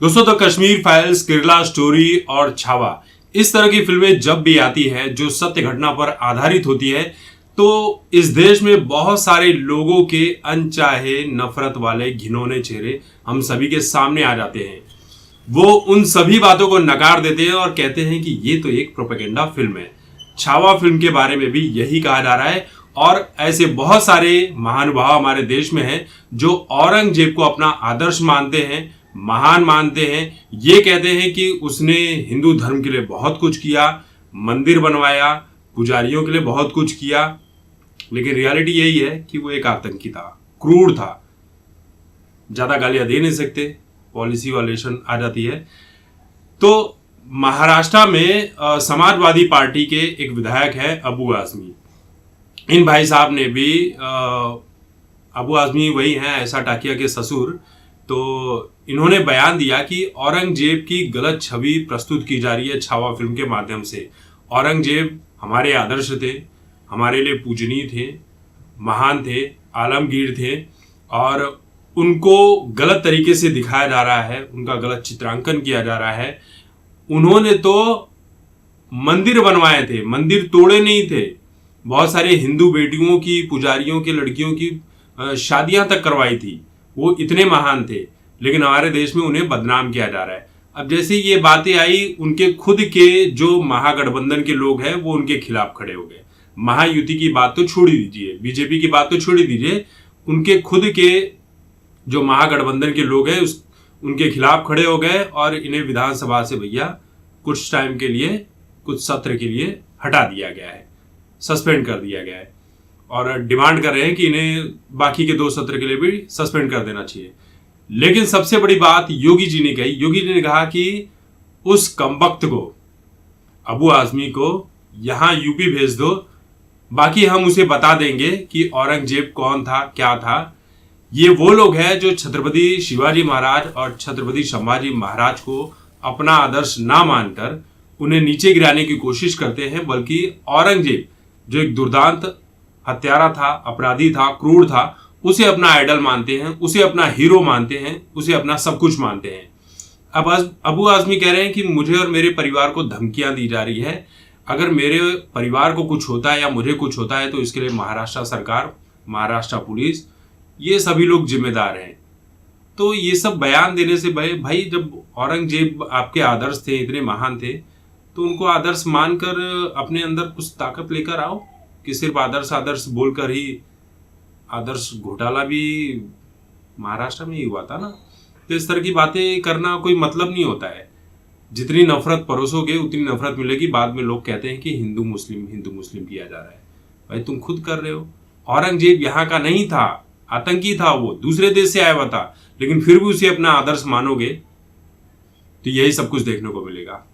दोस्तों, the Kashmir files, Kerala story और छावा, इस तरह की फिल्में जब भी आती है जो सत्य घटना पर आधारित होती है, तो इस देश में बहुत सारे लोगों के अनचाहे नफरत वाले घिनौने चेहरे हम सभी के सामने आ जाते हैं। वो उन सभी बातों को नकार देते हैं और कहते हैं कि ये तो एक प्रोपेगेंडा फिल्म है। छावा फिल्म के बारे में भी यही कहा जा रहा है और ऐसे बहुत सारे महानुभाव हमारे देश में हैं जो औरंगजेब को अपना आदर्श मानते हैं, महान मानते हैं। ये कहते हैं कि उसने हिंदू धर्म के लिए बहुत कुछ किया, मंदिर बनवाया, पुजारियों के लिए बहुत कुछ किया, लेकिन रियलिटी यही है कि वो एक आतंकी था, क्रूर था। ज्यादा गालियां दे नहीं सकते, पॉलिसी वायलेशन आ जाती है। तो महाराष्ट्र में समाजवादी पार्टी के एक विधायक है अबू आजमी। इन भाई साहब ने भी अबू आजमी वही हैं ऐसा टाकिया के ससुर। तो इन्होंने बयान दिया कि औरंगजेब की गलत छवि प्रस्तुत की जा रही है छावा फिल्म के माध्यम से। औरंगजेब हमारे आदर्श थे, हमारे लिए पूजनीय थे, महान थे, आलमगीर थे और उनको गलत तरीके से दिखाया जा रहा है, उनका गलत चित्रांकन किया जा रहा है। उन्होंने तो मंदिर बनवाए थे, मंदिर तोड़े नहीं थे। बहुत सारे हिंदू बेटियों की, पुजारियों की, लड़कियों की शादियां तक करवाई थी। वो इतने महान थे, लेकिन हमारे देश में उन्हें बदनाम किया जा रहा है। अब जैसे ये बातें आई, उनके खुद के जो महागठबंधन के लोग हैं वो उनके खिलाफ खड़े हो गए। महायुति की बात तो छोड़ ही दीजिए, बीजेपी की बात तो छोड़ ही दीजिए, उनके खुद के जो महागठबंधन के लोग हैं उनके खिलाफ खड़े हो गए और इन्हें विधानसभा से भैया कुछ टाइम के लिए, कुछ सत्र के लिए हटा दिया गया है, सस्पेंड कर दिया गया है और डिमांड कर रहे हैं कि इन्हें बाकी के 2 सत्र के लिए भी सस्पेंड कर देना चाहिए। लेकिन सबसे बड़ी बात योगी जी ने कही। योगी जी ने कहा कि उस कमबख्त को, अबू आजमी को यहां यूपी भेज दो, बाकी हम उसे बता देंगे कि औरंगजेब कौन था, क्या था। ये वो लोग हैं जो छत्रपति शिवाजी महाराज और छत्रपति संभाजी महाराज को अपना आदर्श ना मानकर उन्हें नीचे गिराने की कोशिश करते हैं, बल्कि औरंगजेब जो एक दुर्दांत हत्यारा था, अपराधी था, क्रूर था, उसे अपना आइडल मानते हैं, उसे अपना हीरो मानते हैं, उसे अपना सब कुछ मानते हैं। अब अबू आजमी कह रहे हैं कि मुझे और मेरे परिवार को धमकियां दी जा रही है। अगर मेरे परिवार को कुछ होता है या मुझे कुछ होता है तो इसके लिए महाराष्ट्र सरकार, महाराष्ट्र पुलिस, ये सभी लोग जिम्मेदार हैं। तो ये सब बयान देने से भाई जब औरंगजेब आपके आदर्श थे, इतने महान थे, तो उनको आदर्श मानकर अपने अंदर कुछ ताकत लेकर आओ कि सिर्फ आदर्श आदर्श बोलकर ही। आदर्श घोटाला भी महाराष्ट्र में ही हुआ था ना। तो इस तरह की बातें करना कोई मतलब नहीं होता है। जितनी नफरत परोसोगे उतनी नफरत मिलेगी। बाद में लोग कहते हैं कि हिंदू मुस्लिम किया जा रहा है। भाई तुम खुद कर रहे हो। औरंगजेब यहाँ का नहीं था, आतंकी था, वो दूसरे देश से आया हुआ था, लेकिन फिर भी उसे अपना आदर्श मानोगे तो यही सब कुछ देखने को मिलेगा।